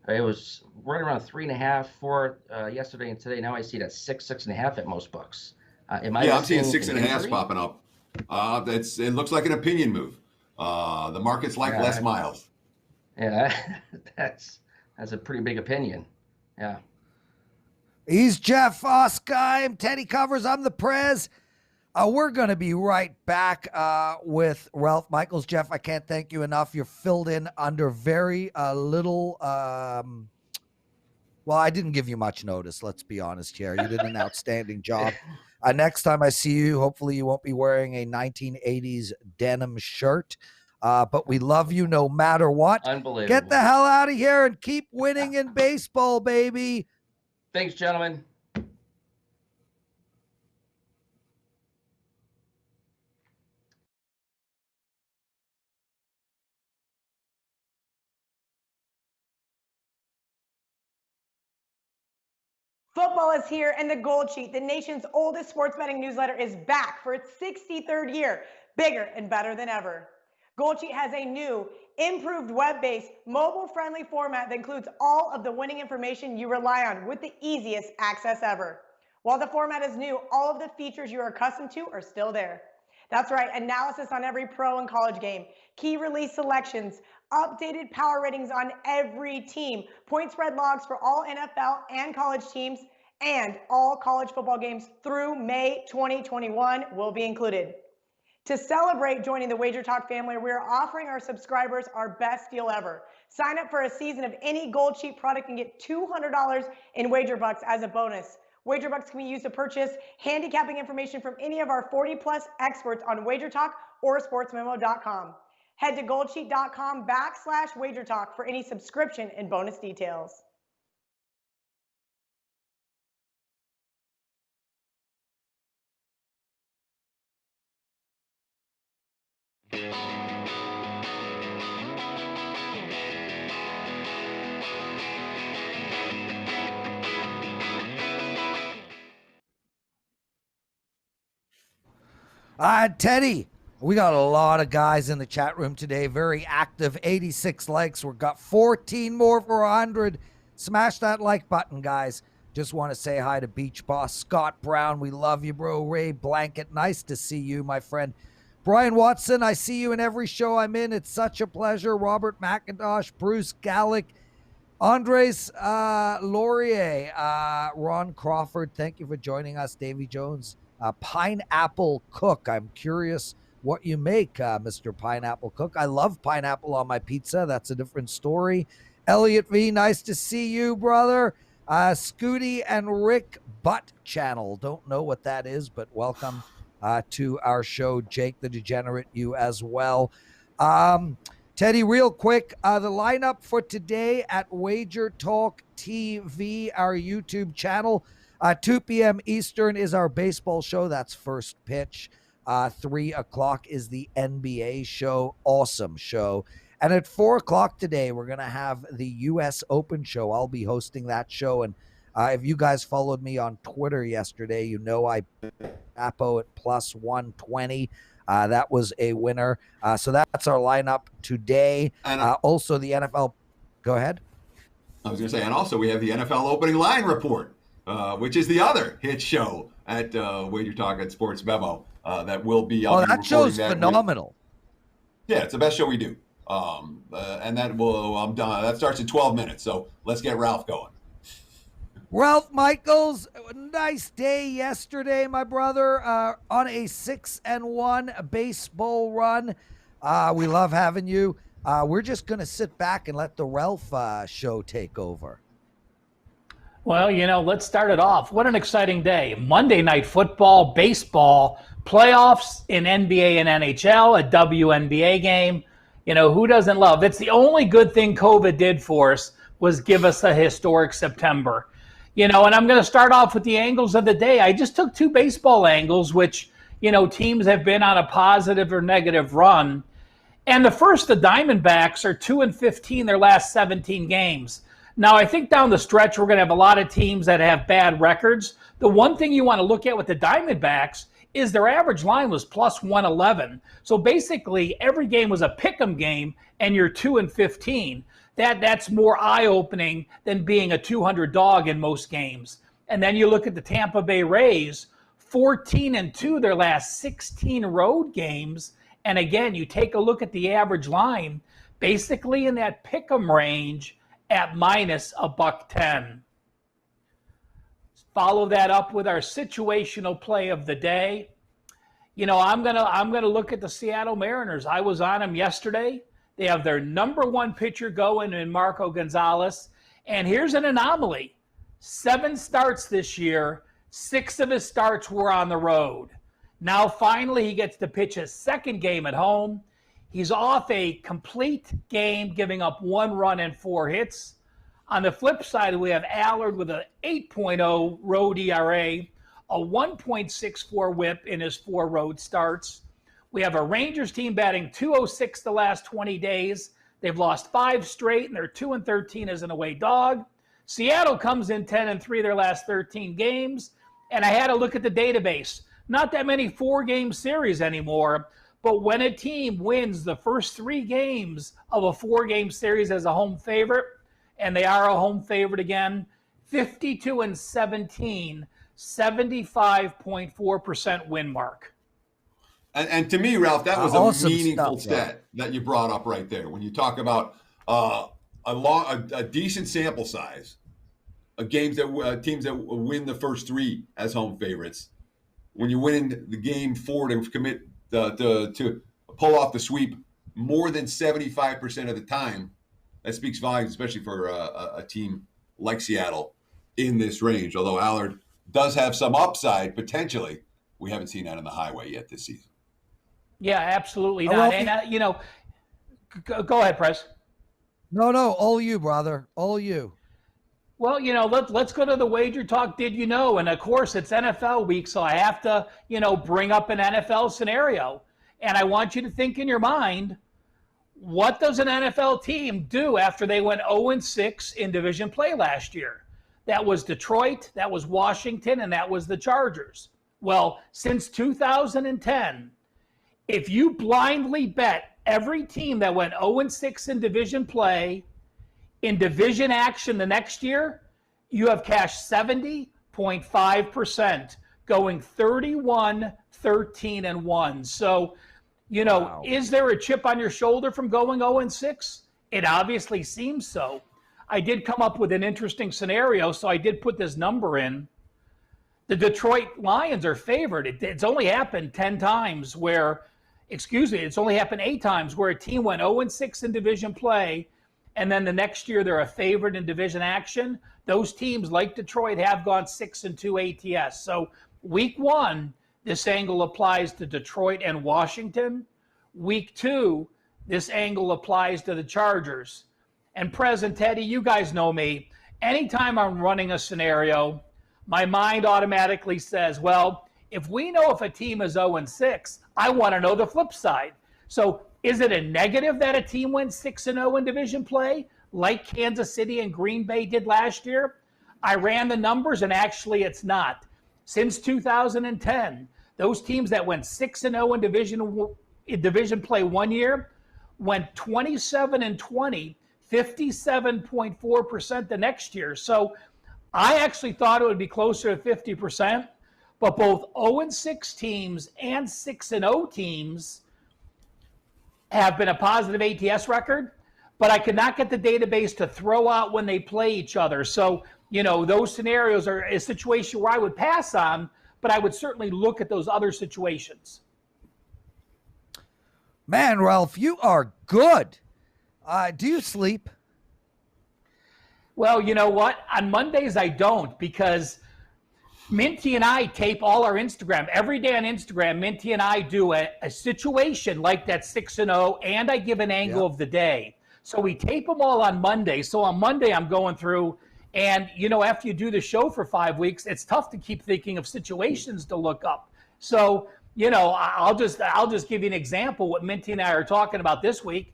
It was running around 3.5, 4 yesterday and today. Now I see it at 6, 6.5 at most books. I'm seeing 6.5 popping up. It looks like an opinion move. The market's like Les Miles. Yeah, that's a pretty big opinion. Yeah. He's Jeff Oskeim, Teddy Covers. I'm the Prez. We're going to be right back with Ralph Michaels. Jeff, I can't thank you enough. You're filled in under very little. Well, I didn't give you much notice. Let's be honest here. You did an outstanding job. Next time I see you, hopefully you won't be wearing a 1980s denim shirt. But we love you no matter what. Unbelievable. Get the hell out of here and keep winning in baseball, baby. Thanks, gentlemen. Football is here, and the Gold Sheet, the nation's oldest sports betting newsletter, is back for its 63rd year, bigger and better than ever. Gold Sheet has a new, improved web-based, mobile-friendly format that includes all of the winning information you rely on with the easiest access ever. While the format is new, all of the features you are accustomed to are still there. That's right, analysis on every pro and college game, key release selections, updated power ratings on every team, point spread logs for all NFL and college teams, and all college football games through May 2021 will be included. To celebrate joining the WagerTalk family, we are offering our subscribers our best deal ever. Sign up for a season of any Gold Sheet product and get $200 in WagerBucks as a bonus. WagerBucks can be used to purchase handicapping information from any of our 40-plus experts on WagerTalk or sportsmemo.com. Head to goldsheet.com/WagerTalk for any subscription and bonus details. Teddy, we got a lot of guys in the chat room today. Very active. 86 likes. We've got 14 more for 100. Smash that like button, guys. Just want to say hi to Beach Boss Scott Brown. We love you, bro. Ray Blanket, nice to see you, my friend. Brian Watson, I see you in every show I'm in. It's such a pleasure. Robert McIntosh, Bruce Gallick, Andres Laurier, Ron Crawford, thank you for joining us. Davy Jones, Pineapple Cook. I'm curious what you make, Mr. Pineapple Cook. I love pineapple on my pizza. That's a different story. Elliot V, nice to see you, brother. Scooty and Rick Butt Channel. Don't know what that is, but welcome to our show. Jake the Degenerate, you as well. Teddy, real quick, the lineup for today at WagerTalk TV, our YouTube channel. 2 p.m. Eastern is our baseball show. That's First Pitch. 3 o'clock is the NBA show. Awesome show. And at 4 o'clock today, we're going to have the U.S. Open show. I'll be hosting that show. And if you guys followed me on Twitter yesterday, you know I Apo at plus 120. That was a winner. So that's our lineup today. And also the NFL. Go ahead. I was going to say, and also we have the NFL opening line report, which is the other hit show at WagerTalk at Sports Memo that will be. That show's phenomenal. Yeah, it's the best show we do. And that will, I'm done. That starts in 12 minutes. So let's get Ralph going. Ralph Michaels, nice day yesterday, my brother, on a 6-1 baseball run. We love having you. We're just going to sit back and let the Ralph show take over. Well, let's start it off. What an exciting day. Monday Night Football, baseball, playoffs in NBA and NHL, a WNBA game. Who doesn't love? It's the only good thing COVID did for us was give us a historic September. And I'm going to start off with the angles of the day. I just took 2 baseball angles, which, teams have been on a positive or negative run. And the first, the Diamondbacks are 2-15 their last 17 games. Now, I think down the stretch, we're going to have a lot of teams that have bad records. The one thing you want to look at with the Diamondbacks is their average line was plus 111. So basically, every game was a pick'em game, and you're 2-15. That's more eye-opening than being a 200 dog in most games. And then you look at the Tampa Bay Rays, 14-2 their last 16 road games. And again, you take a look at the average line, basically in that pick'em range at minus $1.10. Follow that up with our situational play of the day. I'm gonna look at the Seattle Mariners. I was on them yesterday. They have their number 1 pitcher going in Marco Gonzalez. And here's an anomaly. 7 starts this year, 6 of his starts were on the road. Now finally he gets to pitch his second game at home. He's off a complete game, giving up 1 run and 4 hits. On the flip side, we have Allard with an 8.0 road ERA, a 1.64 whip in his 4 road starts. We have a Rangers team batting .206 the last 20 days. They've lost 5 straight, and they're 2-13 as an away dog. Seattle comes in 10-3 their last 13 games, and I had to look at the database. Not that many 4-game series anymore, but when a team wins the first 3 games of a 4-game series as a home favorite, and they are a home favorite again, 52-17, 75.4% win mark. And to me, Ralph, that was Awesome a meaningful stuff, stat that you brought up right there. When you talk about a decent sample size of games that teams that win the first 3 as home favorites, when you win the game 4 to commit to pull off the sweep more than 75% of the time, that speaks volumes, especially for a team like Seattle in this range. Although Allard does have some upside potentially, we haven't seen that on the highway yet this season. Yeah, absolutely not. And, go ahead, Prez. No, all you, brother. All you. Well, let's go to the Wager Talk Did You Know? And, of course, it's NFL week, so I have to, bring up an NFL scenario. And I want you to think in your mind, what does an NFL team do after they went 0-6 in division play last year? That was Detroit, that was Washington, and that was the Chargers. Well, since 2010, if you blindly bet every team that went 0-6 in division play, in division action the next year, you have cashed 70.5%, going 31-13-1. So, wow. Is there a chip on your shoulder from going 0-6? It obviously seems so. I did come up with an interesting scenario, so I did put this number in. The Detroit Lions are favored. It's only happened 10 times where, it's only happened 8 times where a team went 0-6 in division play, and then the next year they're a favorite in division action. Those teams, like Detroit, have gone 6-2 ATS. So week 1, this angle applies to Detroit and Washington. Week 2, this angle applies to the Chargers. And Prez and Teddy, you guys know me. Anytime I'm running a scenario, my mind automatically says, well, if we know if a team is 0-6, I want to know the flip side. So is it a negative that a team went 6-0 in division play, like Kansas City and Green Bay did last year? I ran the numbers, and actually it's not. Since 2010, those teams that went 6-0 in division play one year went 27-20, 57.4% the next year. So I actually thought it would be closer to 50%, but both 0-6 teams and 6-0 teams have been a positive ATS record, but I could not get the database to throw out when they play each other. So, those scenarios are a situation where I would pass on, but I would certainly look at those other situations. Man, Ralph, you are good. Do you sleep? Well, you know what? On Mondays, I don't, because Minty and I tape all our Instagram. Every day on Instagram, Minty and I do a situation like that 6-0, and I give an angle of the day. So we tape them all on Monday. So on Monday, I'm going through, and, after you do the show for 5 weeks, it's tough to keep thinking of situations to look up. So, I'll just give you an example what Minty and I are talking about this week.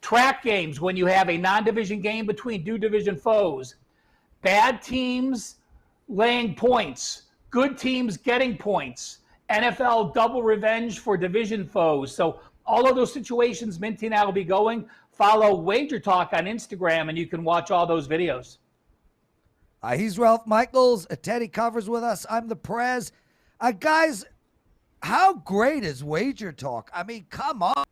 Track games, when you have a non-division game between two division foes. Bad teams laying points, good teams getting points, NFL double revenge for division foes. So all of those situations Minty and I will be going. Follow Wager Talk on Instagram, and you can watch all those videos. He's Ralph Michaels. Teddy Covers with us. I'm the Prez. Guys, how great is Wager Talk? I mean, come on.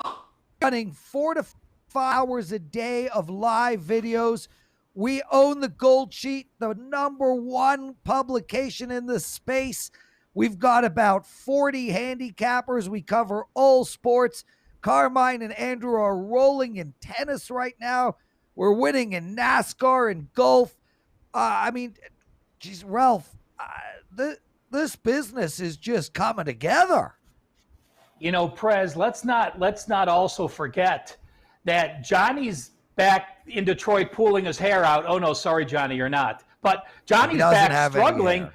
Running 4 to 5 hours a day of live videos. We own the Gold Sheet, the #1 publication in the space. We've got about 40 handicappers. We cover all sports. Carmine and Andrew are rolling in tennis right now. We're winning in NASCAR and golf. Geez, Ralph, this business is just coming together. Prez, let's not also forget that Johnny's back in Detroit pulling his hair out. Oh, no, sorry, Johnny, you're not. But Johnny's back struggling.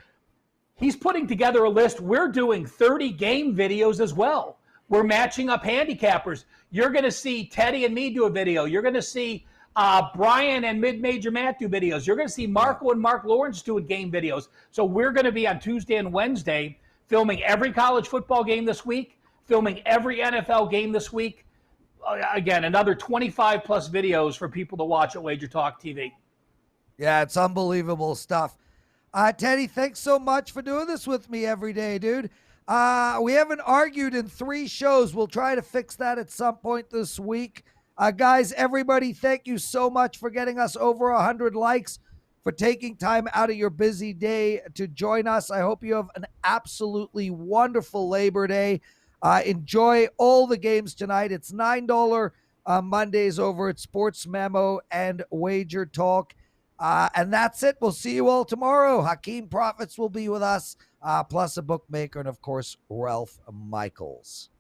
He's putting together a list. We're doing 30 game videos as well. We're matching up handicappers. You're going to see Teddy and me do a video. You're going to see Brian and Mid-Major Matt do videos. You're going to see Marco and Mark Lawrence doing game videos. So we're going to be on Tuesday and Wednesday filming every college football game this week, filming every NFL game this week. Again, another 25 plus videos for people to watch at WagerTalk TV. Yeah, it's unbelievable stuff. Teddy, thanks so much for doing this with me every day, dude. We haven't argued in 3 shows. We'll try to fix that at some point this week. Guys, everybody, thank you so much for getting us over 100 likes, for taking time out of your busy day to join us. I hope you have an absolutely wonderful Labor Day. Enjoy all the games tonight. It's $9 Mondays over at Sports Memo and Wager Talk. And that's it. We'll see you all tomorrow. Hakeem Profits will be with us, plus a bookmaker, and of course, Ralph Michaels.